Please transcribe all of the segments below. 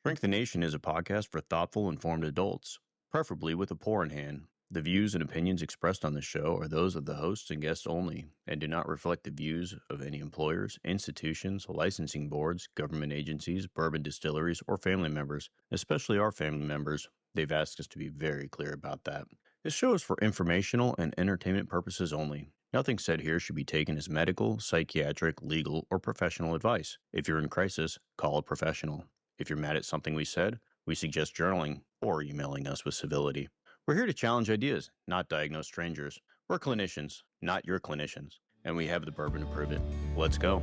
Shrink the Nation is a podcast for thoughtful, informed adults, preferably with a pour in hand. The views and opinions expressed on the show are those of the hosts and guests only and do not reflect the views of any employers, institutions, licensing boards, government agencies, bourbon distilleries, or family members, especially our family members. They've asked us to be very clear about that. This show is for informational and entertainment purposes only. Nothing said here should be taken as medical, psychiatric, legal, or professional advice. If you're in crisis, call a professional. If you're mad at something we said, we suggest journaling or emailing us with civility. We're here to challenge ideas, not diagnose strangers. We're clinicians, not your clinicians, and we have the bourbon to prove it. Let's go.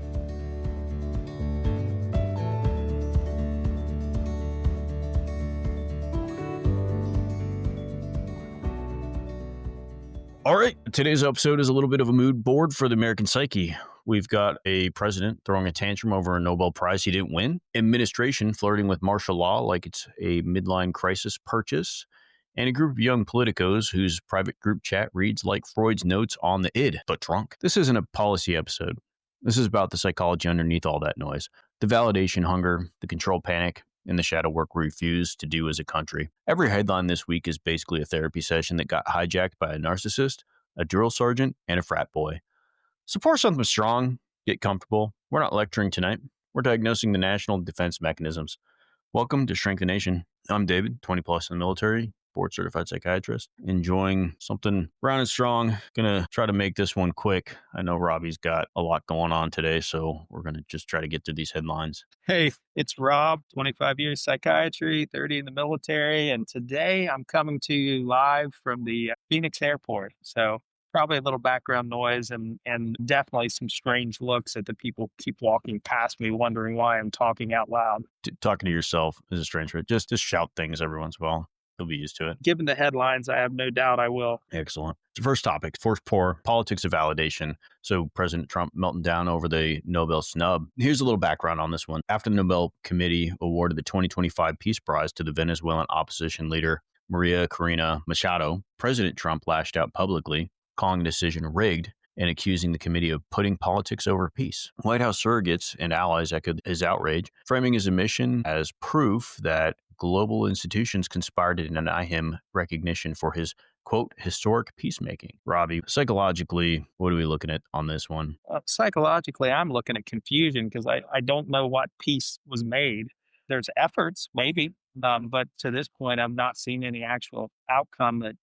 All right, today's episode is a little bit of a mood board for the American psyche. We've got a president throwing a tantrum over a Nobel Prize he didn't win, administration flirting with martial law like it's a midline crisis purchase, and a group of young politicos whose private group chat reads like Freud's notes on the id, but drunk. This isn't a policy episode. This is about the psychology underneath all that noise, the validation hunger, the control panic, and the shadow work we refuse to do as a country. Every headline this week is basically a therapy session that got hijacked by a narcissist, a drill sergeant, and a frat boy. Support something strong, get comfortable. We're not lecturing tonight. We're diagnosing the national defense mechanisms. Welcome to Shrink the Nation. I'm David, 20 plus in the military, board certified psychiatrist, enjoying something brown and strong. Gonna try to make this one quick. I know Robbie's got a lot going on today, so we're gonna just try to get through these headlines. Hey, it's Rob, 25 years psychiatry, 30 in the military, and today I'm coming to you live from the Phoenix airport. So probably a little background noise and definitely some strange looks at the people keep walking past me, wondering why I'm talking out loud. Talking to yourself is a strange word. Just shout things every once in a while. You'll be used to it. Given the headlines, I have no doubt I will. Excellent. First topic, force poor, politics of validation. So President Trump melting down over the Nobel snub. Here's a little background on this one. After the Nobel Committee awarded the 2025 Peace Prize to the Venezuelan opposition leader, Maria Corina Machado, President Trump lashed out publicly, calling the decision rigged and accusing the committee of putting politics over peace. White House surrogates and allies echoed his outrage, framing his admission as proof that global institutions conspired to deny him recognition for his, quote, historic peacemaking. Robbie, psychologically, what are we looking at on this one? Psychologically, I'm looking at confusion because I don't know what peace was made. There's efforts, maybe, but to this point, I've not seen any actual outcome that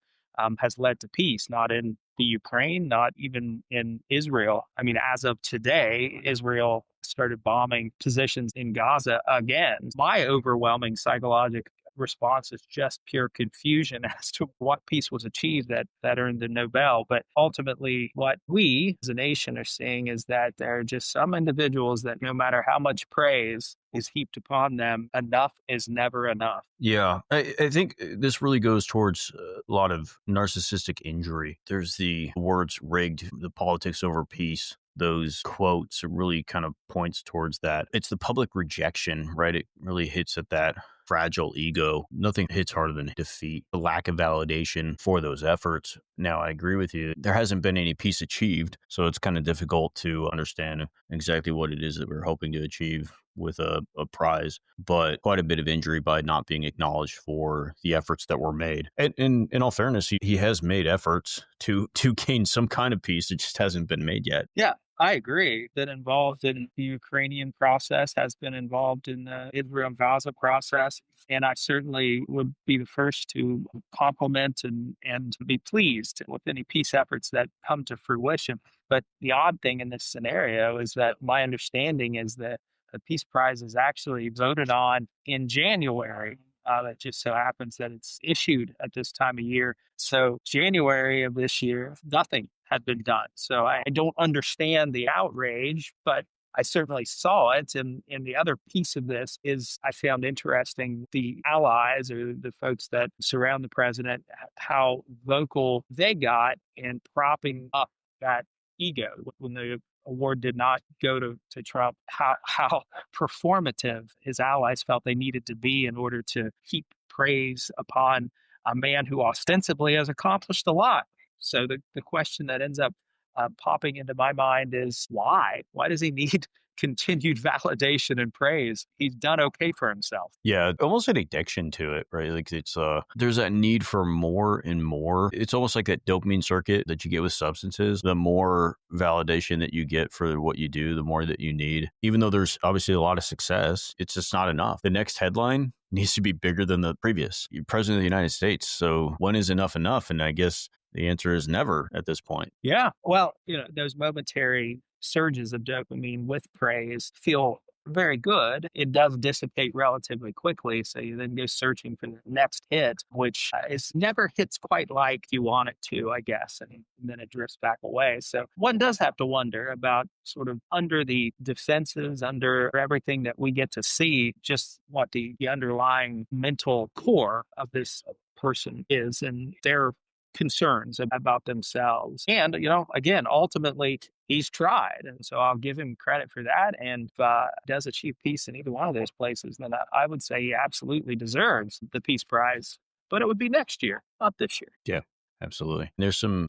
has led to peace, not in the Ukraine, not even in Israel. I mean, as of today, Israel started bombing positions in Gaza again. My overwhelming psychological response is just pure confusion as to what peace was achieved that earned the Nobel. But ultimately, what we as a nation are seeing is that there are just some individuals that no matter how much praise is heaped upon them, enough is never enough. Yeah, I think this really goes towards a lot of narcissistic injury. There's the words rigged, the politics over peace. Those quotes, it really kind of points towards that. It's the public rejection, right? It really hits at that fragile ego. Nothing hits harder than defeat, the lack of validation for those efforts. Now, I agree with you. There hasn't been any peace achieved, so it's kind of difficult to understand exactly what it is that we're hoping to achieve with a prize, but quite a bit of injury by not being acknowledged for the efforts that were made. And in all fairness, he has made efforts to gain some kind of peace. It just hasn't been made yet. Yeah, I agree. Been involved in the Ukrainian process, has been involved in the Israel-Gaza process, and I certainly would be the first to compliment and be pleased with any peace efforts that come to fruition. But the odd thing in this scenario is that my understanding is that the Peace Prize is actually voted on in January. It just so happens that it's issued at this time of year. So January of this year, nothing had been done. So I don't understand the outrage, but I certainly saw it. And the other piece of this is I found interesting the allies or the folks that surround the president, how vocal they got in propping up that ego when the award did not go to Trump, how performative his allies felt they needed to be in order to heap praise upon a man who ostensibly has accomplished a lot. So the question that ends up popping into my mind is why? Why does he need continued validation and praise, he's done okay for himself. Yeah, almost an addiction to it, right? Like it's there's that need for more and more. It's almost like that dopamine circuit that you get with substances. The more validation that you get for what you do, the more that you need. Even though there's obviously a lot of success, it's just not enough. The next headline needs to be bigger than the previous. You're president of the United States. So when is enough enough? And I guess the answer is never at this point. Yeah. Well, those momentary surges of dopamine with praise feel very good. It does dissipate relatively quickly. So you then go searching for the next hit, which is never hits quite like you want it to, I guess. And then it drifts back away. So one does have to wonder about sort of under the defenses, under everything that we get to see, just what the underlying mental core of this person is and their concerns about themselves. And, again, ultimately, he's tried. And so I'll give him credit for that. And if does achieve peace in either one of those places, then I would say he absolutely deserves the Peace Prize. But it would be next year, not this year. Yeah. Absolutely. There's some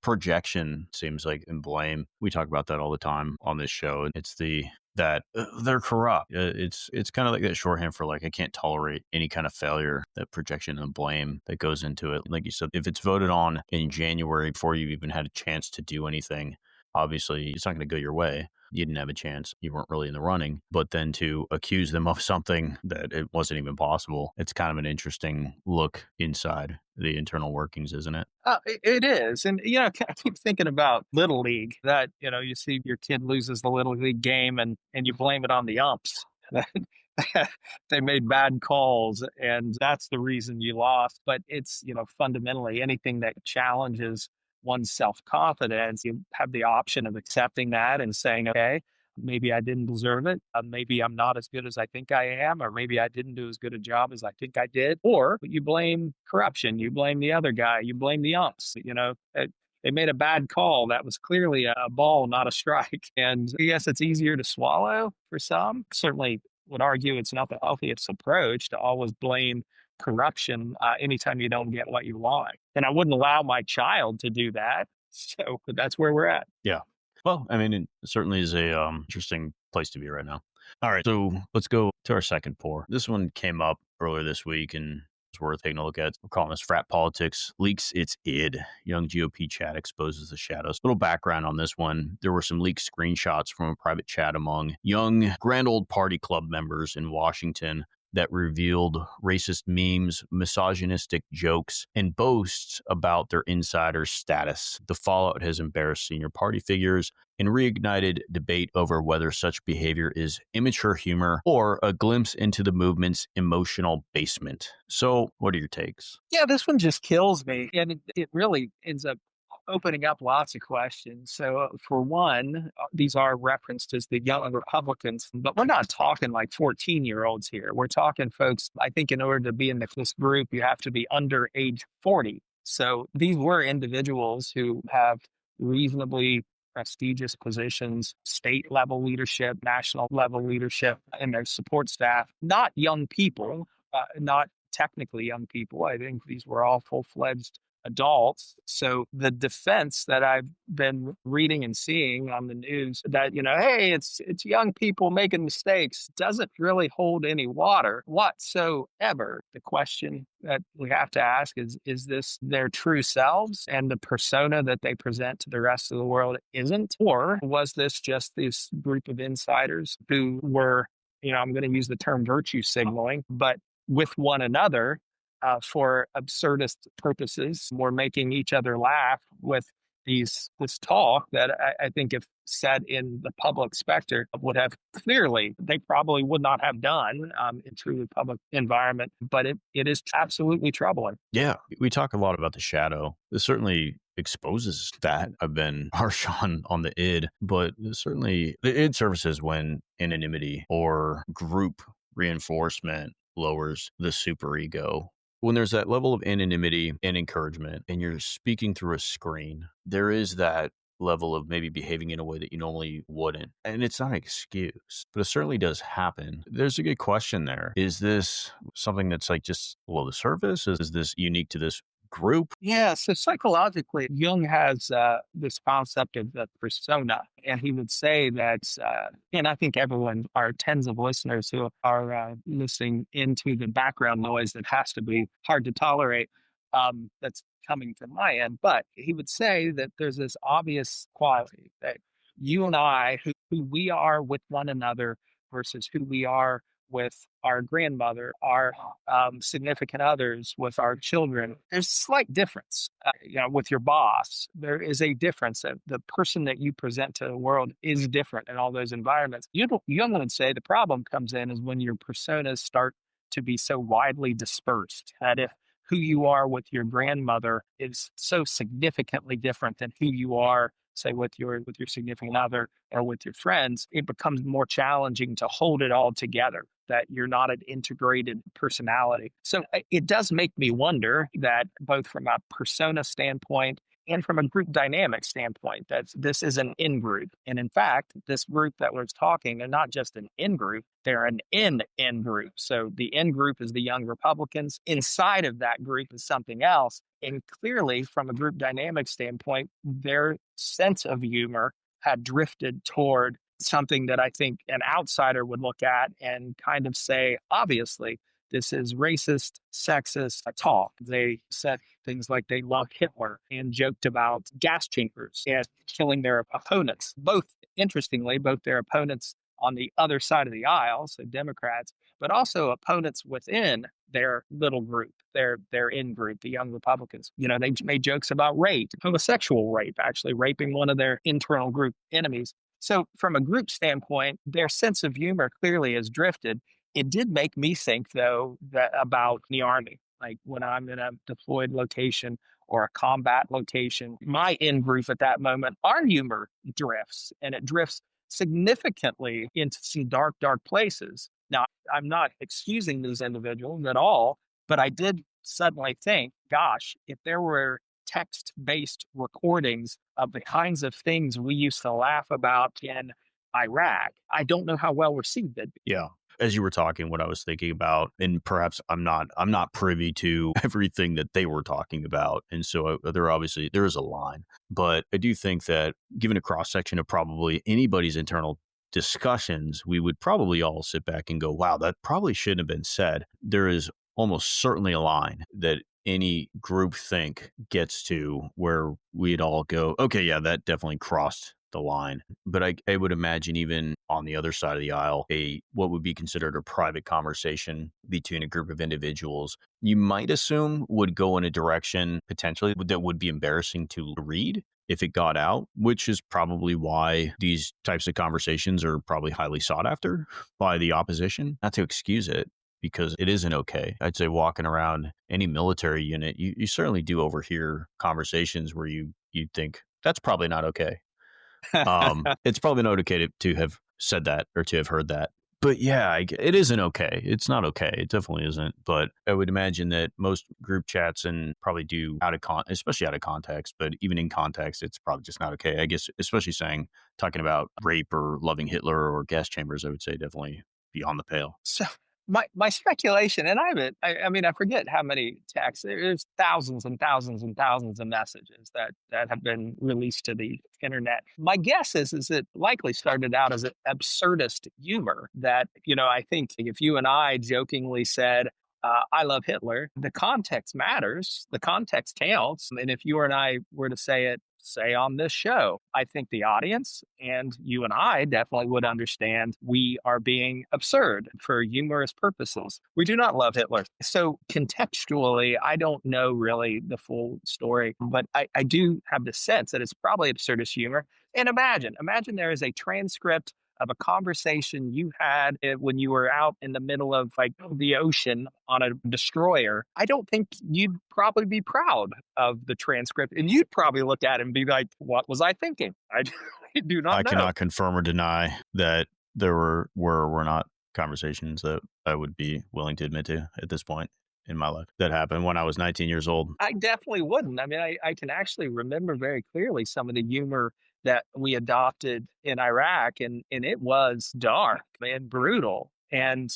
projection, seems like, and blame. We talk about that all the time on this show. It's that they're corrupt. It's kind of like that shorthand for like, I can't tolerate any kind of failure, that projection and blame that goes into it. Like you said, if it's voted on in January before you even had a chance to do anything, obviously it's not going to go your way. You didn't have a chance. You weren't really in the running. But then to accuse them of something that it wasn't even possible, it's kind of an interesting look inside the internal workings, isn't it? It is. And, I keep thinking about Little League that, you see your kid loses the Little League game and you blame it on the umps. They made bad calls and that's the reason you lost. But it's, fundamentally anything that challenges one's self-confidence, you have the option of accepting that and saying, okay, maybe I didn't deserve it. Maybe I'm not as good as I think I am, or maybe I didn't do as good a job as I think I did. Or you blame corruption, you blame the other guy, you blame the umps. They made a bad call. That was clearly a ball, not a strike. And yes, it's easier to swallow for some. Certainly would argue it's not the healthiest approach to always blame corruption anytime you don't get what you want. And I wouldn't allow my child to do that. So that's where we're at. Yeah. Well, I mean, it certainly is a interesting place to be right now. All right. So let's go to our second pour. This one came up earlier this week and it's worth taking a look at. We're calling this Frat Politics Leaks Its Id. Young GOP chat exposes the shadows. Little background on this one. There were some leaked screenshots from a private chat among young Grand Old Party Club members in Washington that revealed racist memes, misogynistic jokes, and boasts about their insider status. The fallout has embarrassed senior party figures and reignited debate over whether such behavior is immature humor or a glimpse into the movement's emotional basement. So, what are your takes? Yeah, this one just kills me. And it really ends up opening up lots of questions. So, for one, these are referenced as the young Republicans, but we're not talking like 14-year-olds here. We're talking folks, I think in order to be in this group, you have to be under age 40. So, these were individuals who have reasonably prestigious positions, state level leadership, national level leadership, and their support staff, not young people, not technically young people. I think these were all full-fledged adults. So the defense that I've been reading and seeing on the news that, hey, it's young people making mistakes doesn't really hold any water whatsoever. The question that we have to ask is this their true selves and the persona that they present to the rest of the world isn't? Or was this just this group of insiders who were, I'm going to use the term virtue signaling, but with one another for absurdist purposes. We're making each other laugh with this talk that I think if said in the public specter would have clearly, they probably would not have done in truly public environment, but it is absolutely troubling. Yeah, we talk a lot about the shadow. This certainly exposes that. I've been harsh on the id, but certainly the id surfaces when anonymity or group reinforcement lowers the superego. When there's that level of anonymity and encouragement and you're speaking through a screen, there is that level of maybe behaving in a way that you normally wouldn't. And it's not an excuse, but it certainly does happen. There's a good question there. Is this something that's like just below the surface? Is this unique to this group? Yeah, so psychologically, Jung has this concept of the persona, and he would say that, and I think everyone, our tens of listeners who are listening into the background noise that has to be hard to tolerate, that's coming from my end. But he would say that there's this obvious quality that you and I, who we are with one another versus who we are with our grandmother, our significant others, with our children, there's a slight difference. With your boss, there is a difference. That the person that you present to the world is different in all those environments. Jung would say the problem comes in is when your personas start to be so widely dispersed that if who you are with your grandmother is so significantly different than who you are, say, with your significant other or with your friends, it becomes more challenging to hold it all together, that you're not an integrated personality. So it does make me wonder that both from a persona standpoint and from a group dynamic standpoint, that this is an in group. And in fact, this group that we're talking, they're not just an in group, they're an in group. So the in group is the young Republicans. Inside of that group is something else. And clearly, from a group dynamic standpoint, their sense of humor had drifted toward something that I think an outsider would look at and kind of say, obviously, this is racist, sexist talk. They said things like they love Hitler and joked about gas chambers and killing their opponents. Both, interestingly, both their opponents on the other side of the aisle, so Democrats, but also opponents within their little group, their in group, the young Republicans. They made jokes about rape, homosexual rape, actually raping one of their internal group enemies. So, from a group standpoint, their sense of humor clearly has drifted. It did make me think, though, that about the Army. Like when I'm in a deployed location or a combat location, my in group at that moment, our humor drifts, and it drifts significantly into some dark, dark places. Now, I'm not excusing these individuals at all, but I did suddenly think, gosh, if there were text based recordings of the kinds of things we used to laugh about in Iraq, I don't know how well received it'd be. Yeah. As you were talking, what I was thinking about, and perhaps I'm not privy to everything that they were talking about. And so there is a line. But I do think that given a cross section of probably anybody's internal discussions, we would probably all sit back and go, wow, that probably shouldn't have been said. There is almost certainly a line that any group think gets to where we'd all go, okay, yeah, that definitely crossed the line. But I would imagine even on the other side of the aisle, what would be considered a private conversation between a group of individuals, you might assume would go in a direction potentially that would be embarrassing to read if it got out, which is probably why these types of conversations are probably highly sought after by the opposition. Not to excuse it, because it isn't okay. I'd say walking around any military unit, you certainly do overhear conversations where you think that's probably not okay. It's probably not okay to have said that or to have heard that. But yeah, it isn't okay. It's not okay. It definitely isn't. But I would imagine that most group chats and probably do especially out of context, but even in context, it's probably just not okay. I guess, especially talking about rape or loving Hitler or gas chambers, I would say definitely beyond the pale. So my speculation, and I mean, I forget how many texts. There's thousands and thousands and thousands of messages that have been released to the internet. My guess is it likely started out as an absurdist humor that, I think if you and I jokingly said, I love Hitler, the context matters. The context counts. And if you and I were to say it, say on this show, I think the audience and you and I definitely would understand we are being absurd for humorous purposes. We do not love Hitler. So contextually, I don't know really the full story, but I do have the sense that it's probably absurdist humor. And imagine there is a transcript of a conversation you had when you were out in the middle of like the ocean on a destroyer. I don't think you'd probably be proud of the transcript, and you'd probably look at it and be like, "What was I thinking?" I do not I know. cannot confirm or deny that there were not conversations that I would be willing to admit to at this point in my life that happened when I was 19 years old. I definitely wouldn't. I mean, I can actually remember very clearly some of the humor that we adopted in Iraq, and it was dark and brutal. And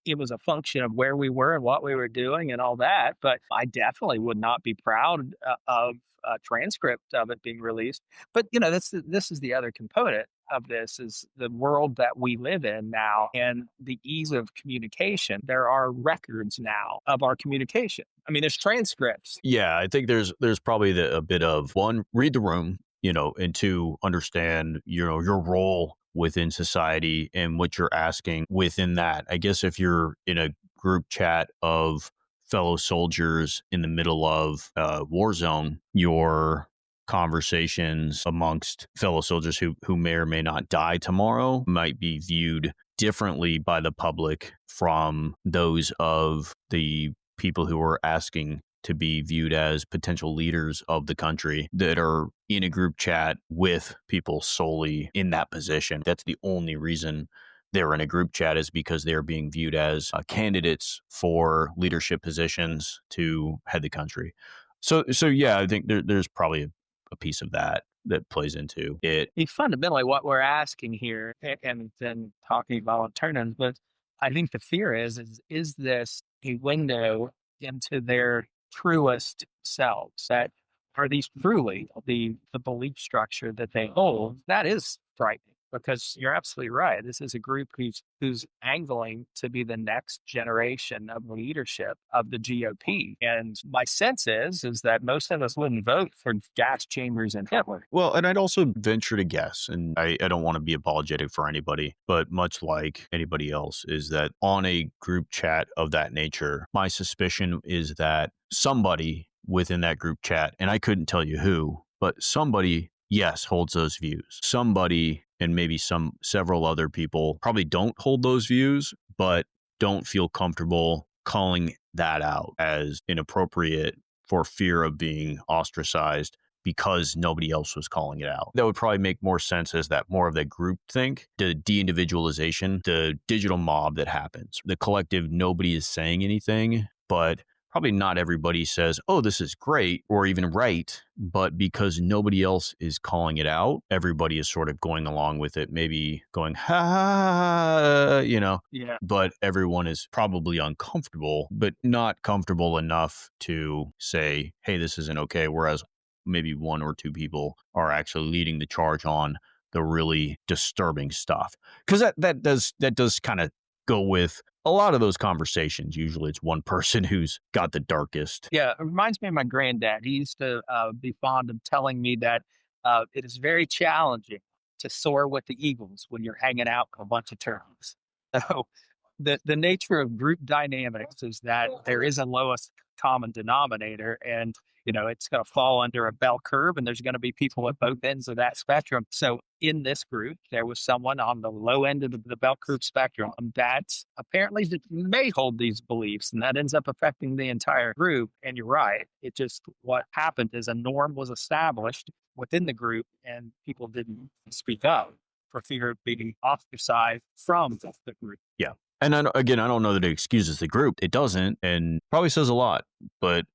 it was a function of where we were and what we were doing and all that. But I definitely would not be proud of a transcript of it being released. But this is the other component of this is the world that we live in now and the ease of communication. There are records now of our communication. I mean, there's transcripts. Yeah, I think there's probably a bit of one, read the room, and two, understand, your role within society and what you're asking within that. I guess if you're in a group chat of fellow soldiers in the middle of a war zone, your conversations amongst fellow soldiers who may or may not die tomorrow might be viewed differently by the public from those of the people who are asking to be viewed as potential leaders of the country that are in a group chat with people solely in that position. That's the only reason they're in a group chat, is because they're being viewed as candidates for leadership positions to head the country. So yeah, I think there's probably a piece of that plays into it. Fundamentally, what we're asking here, and then talking about alternatives, but I think the fear is this a window into their truest selves? That are these truly the belief structure that they hold? That is frightening because you're absolutely right. This is a group who's angling to be the next generation of leadership of the GOP. And my sense is that most of us wouldn't vote for gas chambers and Hitler. Well, and I'd also venture to guess, and I don't want to be apologetic for anybody, but much like anybody else, is that on a group chat of that nature, my suspicion is that somebody within that group chat, and I couldn't tell you who, but somebody, yes, holds those views. Somebody, and maybe several other people, probably don't hold those views, but don't feel comfortable calling that out as inappropriate for fear of being ostracized because nobody else was calling it out. That would probably make more sense as that more of the group think, the deindividualization, the digital mob that happens, the collective, nobody is saying anything, but probably not everybody says, oh, this is great or even right, but because nobody else is calling it out, everybody is sort of going along with it, maybe going, ha, Yeah. but everyone is probably uncomfortable, but not comfortable enough to say, hey, this isn't okay. Whereas maybe one or two people are actually leading the charge on the really disturbing stuff. Because that does kind of go with a lot of those conversations. Usually it's one person who's got the darkest. Yeah, it reminds me of my granddad. He used to be fond of telling me that it is very challenging to soar with the eagles when you're hanging out with a bunch of turkeys. So the nature of group dynamics is that there is a lowest common denominator, and it's going to fall under a bell curve, and there's going to be people at both ends of that spectrum. So in this group, there was someone on the low end of the bell curve spectrum that apparently may hold these beliefs, and that ends up affecting the entire group. And you're right. It just, what happened is a norm was established within the group, and people didn't speak up for fear of being ostracized from the group. Yeah. And again, I don't know that it excuses the group. It doesn't, and probably says a lot. But,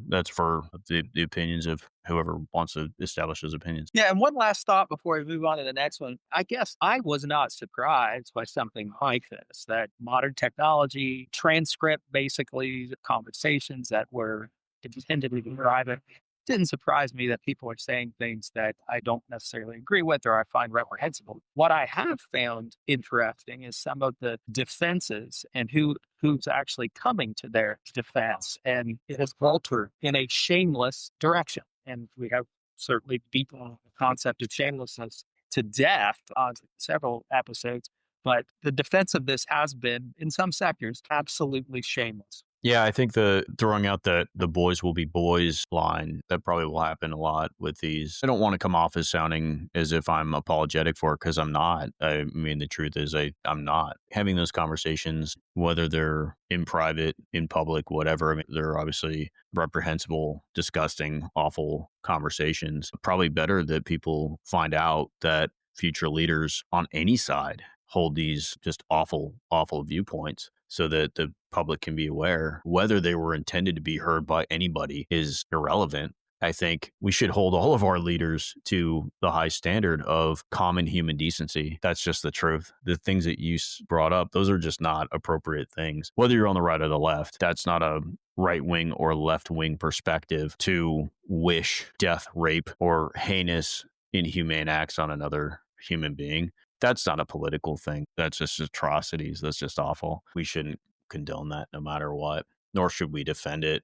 that's for the opinions of whoever wants to establish those opinions. Yeah, and one last thought before we move on to the next one. I guess I was not surprised by something like this, that modern technology, transcript, basically, the conversations that were intended to be private, didn't surprise me that people are saying things that I don't necessarily agree with or I find reprehensible. What I have found interesting is some of the defenses and who's actually coming to their defense. And it has altered in a shameless direction. And we have certainly beaten the concept of shamelessness to death on several episodes. But the defense of this has been, in some sectors, absolutely shameless. Yeah, I think the throwing out the boys will be boys line, that probably will happen a lot with these. I don't want to come off as sounding as if I'm apologetic for it, because I'm not. I mean, the truth is I'm not. Having those conversations, whether they're in private, in public, whatever, I mean, they're obviously reprehensible, disgusting, awful conversations. Probably better that people find out that future leaders on any side hold these just awful, awful viewpoints, so that the public can be aware. Whether they were intended to be heard by anybody is irrelevant. I think we should hold all of our leaders to the high standard of common human decency. That's just the truth. The things that you brought up, those are just not appropriate things. Whether you're on the right or the left, that's not a right wing or left wing perspective to wish death, rape, or heinous, inhumane acts on another human being. That's not a political thing. That's just atrocities. That's just awful. We shouldn't condone that no matter what, nor should we defend it.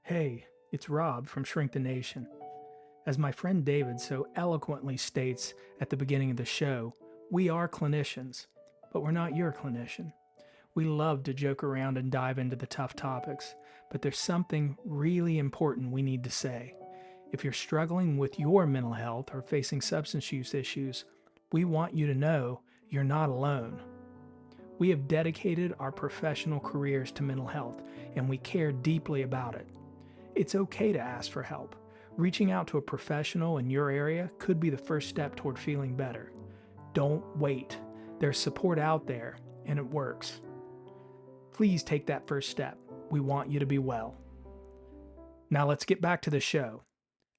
Hey, it's Rob from Shrink the Nation. As my friend David so eloquently states at the beginning of the show, we are clinicians, but we're not your clinician. We love to joke around and dive into the tough topics, but there's something really important we need to say. If you're struggling with your mental health or facing substance use issues, we want you to know you're not alone. We have dedicated our professional careers to mental health, and we care deeply about it. It's okay to ask for help. Reaching out to a professional in your area could be the first step toward feeling better. Don't wait. There's support out there, and it works. Please take that first step. We want you to be well. Now let's get back to the show.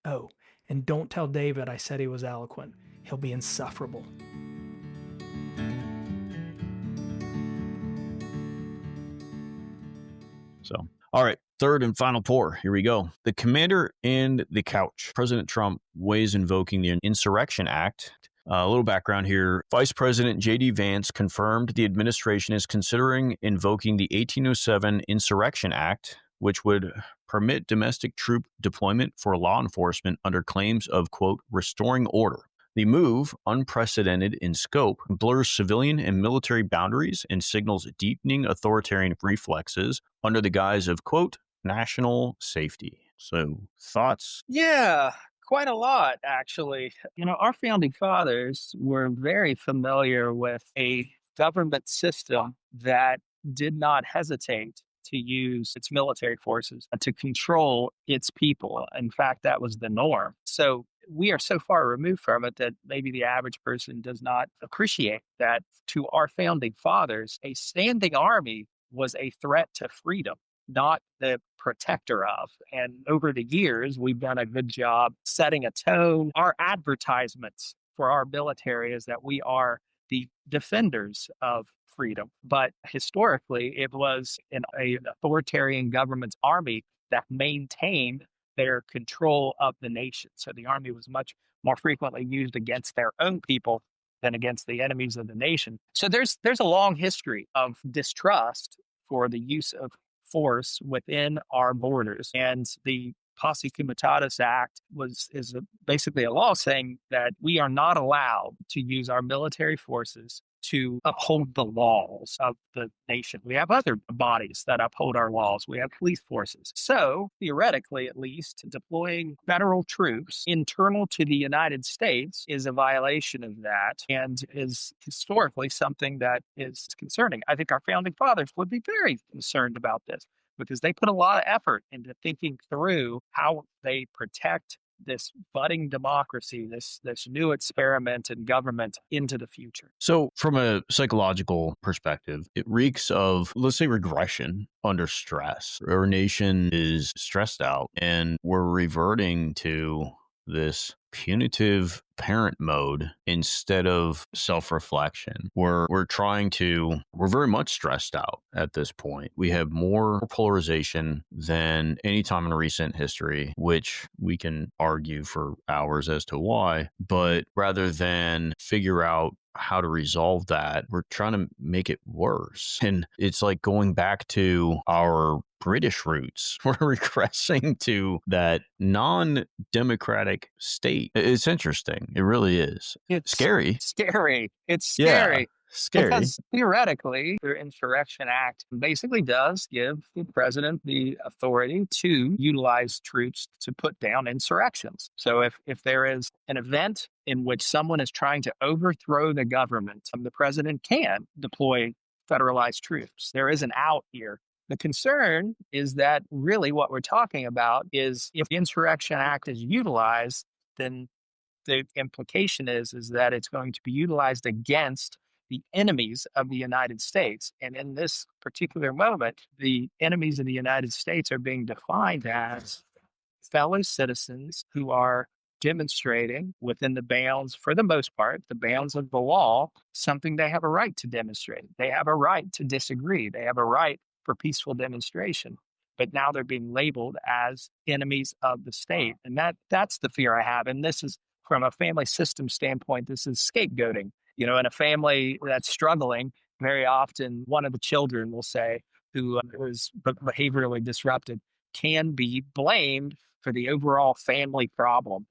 Oh, and don't tell David I said he was eloquent. He'll be insufferable. So, all right, third and final pour. Here we go. The commander and the couch. President Trump weighs invoking the Insurrection Act. A little background here. Vice President J.D. Vance confirmed the administration is considering invoking the 1807 Insurrection Act, which would permit domestic troop deployment for law enforcement under claims of, quote, restoring order. The move, unprecedented in scope, blurs civilian and military boundaries and signals deepening authoritarian reflexes under the guise of, quote, national safety. So, thoughts? Yeah, quite a lot, actually. Our founding fathers were very familiar with a government system that did not hesitate to use its military forces to control its people. In fact, that was the norm. So we are so far removed from it that maybe the average person does not appreciate that to our founding fathers, a standing army was a threat to freedom, not the protector of. And over the years, we've done a good job setting a tone. Our advertisements for our military is that we are the defenders of freedom. But historically, it was an authoritarian government's army that maintained their control of the nation. So the army was much more frequently used against their own people than against the enemies of the nation. So there's a long history of distrust for the use of force within our borders. And the Posse Comitatus Act is basically a law saying that we are not allowed to use our military forces to uphold the laws of the nation. We have other bodies that uphold our laws. We have police forces. So, theoretically, at least, deploying federal troops internal to the United States is a violation of that and is historically something that is concerning. I think our founding fathers would be very concerned about this because they put a lot of effort into thinking through how they protect this budding democracy, this new experiment in government into the future. So, from a psychological perspective, it reeks of, let's say, regression under stress. Our nation is stressed out, and we're reverting to this punitive parent mode instead of self-reflection. We're very much stressed out at this point. We have more polarization than any time in recent history, which we can argue for hours as to why. But rather than figure out how to resolve that, we're trying to make it worse. And it's like going back to our British roots. We're regressing to that non-democratic state. It's interesting. It really is. It's scary. Scary. It's scary. Yeah, scary. Because theoretically, the Insurrection Act basically does give the president the authority to utilize troops to put down insurrections. So if there is an event in which someone is trying to overthrow the government, the president can deploy federalized troops. There is an out here. The concern is that really what we're talking about is if the Insurrection Act is utilized, then the implication is that it's going to be utilized against the enemies of the United States. And in this particular moment, the enemies of the United States are being defined as fellow citizens who are demonstrating within the bounds, for the most part, the bounds of the law, something they have a right to demonstrate. They have a right to disagree. They have a right for peaceful demonstration. But now they're being labeled as enemies of the state. And that's the fear I have. And this is from a family system standpoint, this is scapegoating. In a family that's struggling, very often one of the children will say, who is behaviorally disrupted, can be blamed for the overall family problem.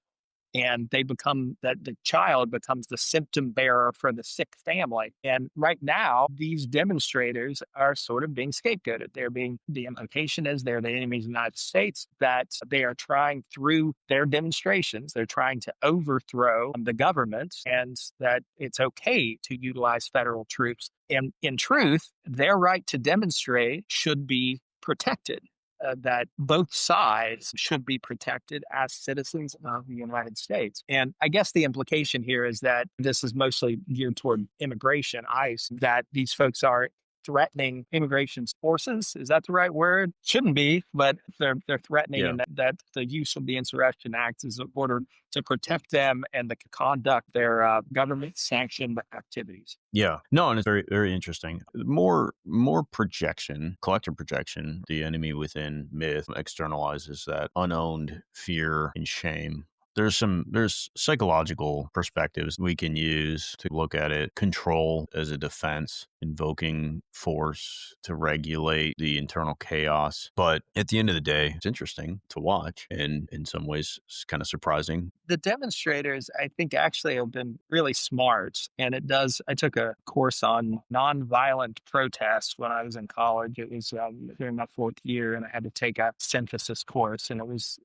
And they become that the child becomes the symptom bearer for the sick family. And right now, these demonstrators are sort of being scapegoated. The implication is they're the enemies of the United States, that they are trying through their demonstrations, they're trying to overthrow the government, and that it's okay to utilize federal troops. And in truth, their right to demonstrate should be protected. That both sides should be protected as citizens of the United States. And I guess the implication here is that this is mostly geared toward immigration, ICE, that these folks are threatening immigration forces. Is that the right word? Shouldn't be, but they're threatening, Yeah. and that the use of the Insurrection Act is in order to protect them and to conduct their government-sanctioned activities. Yeah. No, and it's very, very interesting. More projection, collective projection, the enemy within myth externalizes that unowned fear and shame. There's psychological perspectives we can use to look at it. Control as a defense, invoking force to regulate the internal chaos. But at the end of the day, it's interesting to watch, and in some ways, it's kind of surprising. The demonstrators, I think, actually have been really smart. And I took a course on nonviolent protests when I was in college. It was during my fourth year, and I had to take a synthesis course. And it was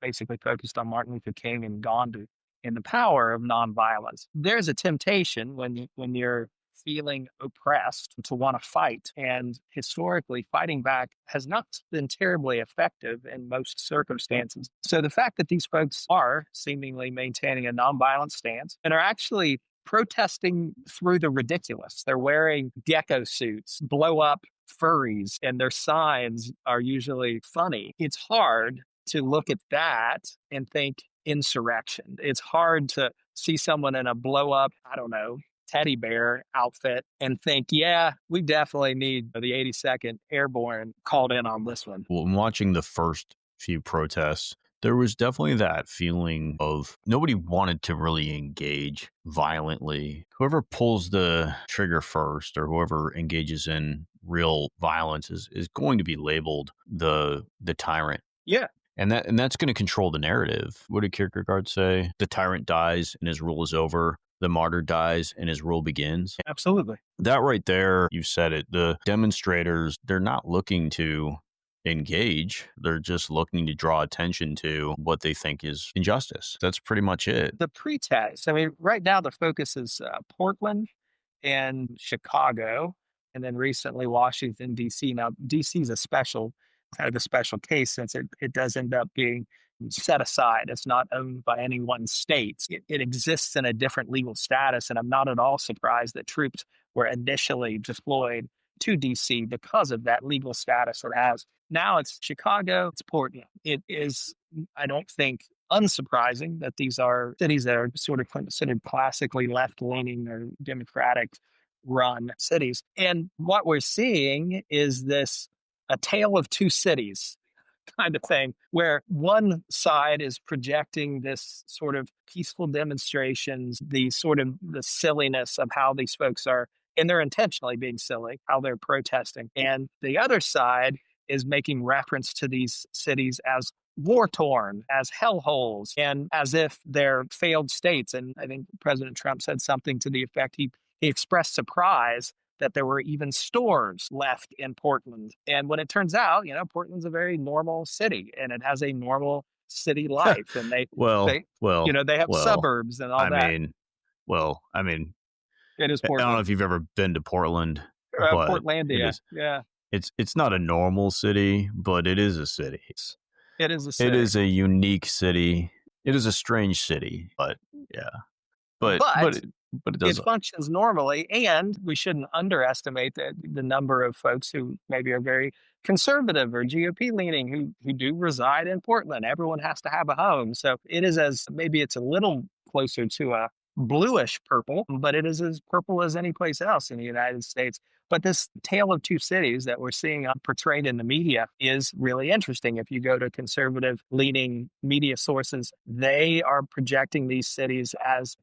basically focused on Martin Luther King and Gandhi and the power of nonviolence. There's a temptation when you're feeling oppressed to want to fight. And historically, fighting back has not been terribly effective in most circumstances. So the fact that these folks are seemingly maintaining a nonviolent stance and are actually protesting through the ridiculous. They're wearing gecko suits, blow up furries, and their signs are usually funny. It's hard to look at that and think insurrection. It's hard to see someone in a blow up, teddy bear outfit and think, yeah, we definitely need the 82nd Airborne called in on this one. Well, in watching the first few protests, there was definitely that feeling of nobody wanted to really engage violently. Whoever pulls the trigger first, or whoever engages in real violence, is going to be labeled the tyrant. Yeah. And that's going to control the narrative. What did Kierkegaard say? The tyrant dies and his rule is over. The martyr dies and his rule begins. Absolutely. That right there, you said it. The demonstrators, they're not looking to engage. They're just looking to draw attention to what they think is injustice. That's pretty much it. The pretext. I mean, right now the focus is Portland and Chicago, and then recently Washington, D.C. Now, D.C. is kind of a special case, since it does end up being set aside. It's not owned by any one state. It exists in a different legal status, and I'm not at all surprised that troops were initially deployed to D.C. because of that legal status it has. Now it's Chicago, it's Portland. It is, I don't think, unsurprising that these are cities that are sort of considered classically left-leaning or Democratic-run cities. And what we're seeing is a tale of two cities kind of thing, where one side is projecting this sort of peaceful demonstrations, the silliness of how these folks are, and they're intentionally being silly, how they're protesting. And the other side is making reference to these cities as war-torn, as hellholes, and as if they're failed states. And I think President Trump said something to the effect, he expressed surprise that there were even stores left in Portland. And when it turns out, Portland's a very normal city, and it has a normal city life. And they have suburbs and all that. I mean, it is Portland. I don't know if you've ever been to Portland. Portlandia. Yeah. It's not a normal city, but it is a city. It is a city. It is a unique city. It is a strange city, but yeah. But but it It does. functions normally, and we shouldn't underestimate the number of folks who maybe are very conservative or GOP leaning who do reside in Portland. Everyone has to have a home. So it is as maybe it's a little closer to a bluish purple, but it is as purple as any place else in the United States. But this tale of two cities that we're seeing portrayed in the media is really interesting. If you go to conservative leaning media sources, they are projecting these cities as,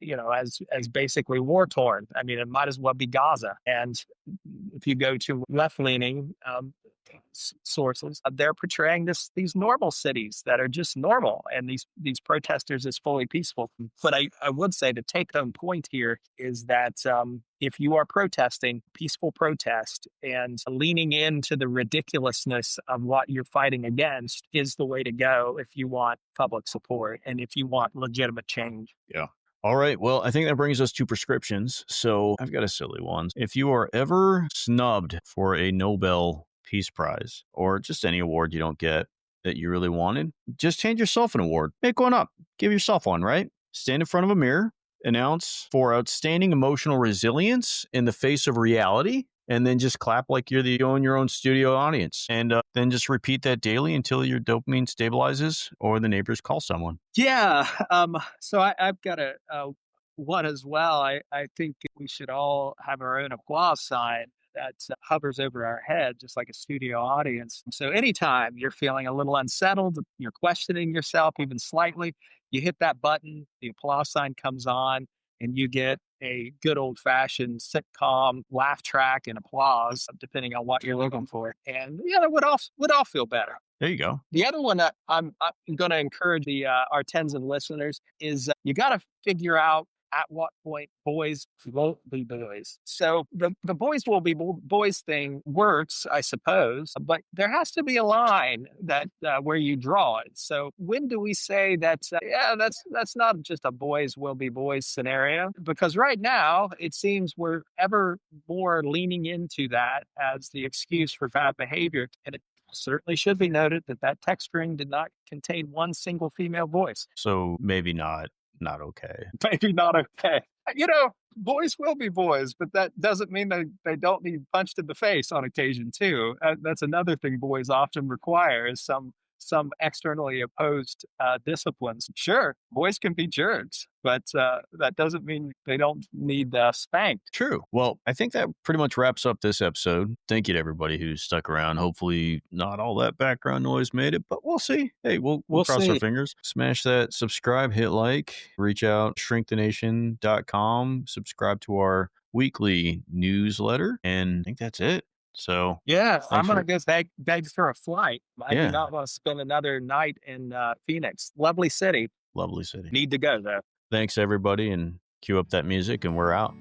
as basically war torn. I mean, it might as well be Gaza. And if you go to left leaning sources, they're portraying these normal cities that are just normal, and these protesters is fully peaceful. But I would say the take home point here is that if you are protesting, peaceful protest, and leaning into the ridiculousness of what you're fighting against is the way to go if you want public support and if you want legitimate change. Yeah. All right. Well, I think that brings us to prescriptions. So I've got a silly one. If you are ever snubbed for a Nobel Peace Prize or just any award you don't get that you really wanted, just hand yourself an award. Make one up. Give yourself one, right? Stand in front of a mirror, announce for outstanding emotional resilience in the face of reality, and then just clap like you're your own studio audience. And then just repeat that daily until your dopamine stabilizes or the neighbors call someone. Yeah. So I've got a one as well. I think we should all have our own applause sign that hovers over our head, just like a studio audience. So anytime you're feeling a little unsettled, you're questioning yourself even slightly, you hit that button, the applause sign comes on, and you get a good old fashioned sitcom laugh track and applause, depending on what you're looking for. And that would all feel better. There you go. The other one that I'm going to encourage our tens of listeners is you got to figure out at what point boys won't be boys. So the boys will be boys thing works, I suppose, but there has to be a line that where you draw it. So when do we say that? That's not just a boys will be boys scenario, because right now it seems we're ever more leaning into that as the excuse for bad behavior, and it certainly should be noted that text string did not contain one single female voice. So maybe not okay. Maybe not okay. Boys will be boys, but that doesn't mean they don't need punched in the face on occasion too. That's another thing boys often require is some externally opposed disciplines. Sure, boys can be jerks, but that doesn't mean they don't need spanked. True. Well, I think that pretty much wraps up this episode. Thank you to everybody who stuck around. Hopefully not all that background noise made it, but we'll see. Hey, we'll cross our fingers. Smash that subscribe, hit like, reach out, shrinkthenation.com, subscribe to our weekly newsletter, and I think that's it. So yeah, I'm gonna go beg for a flight. I Yeah. do not want to spend another night in Phoenix. Lovely city. Lovely city. Need to go though. Thanks everybody, and cue up that music, and we're out.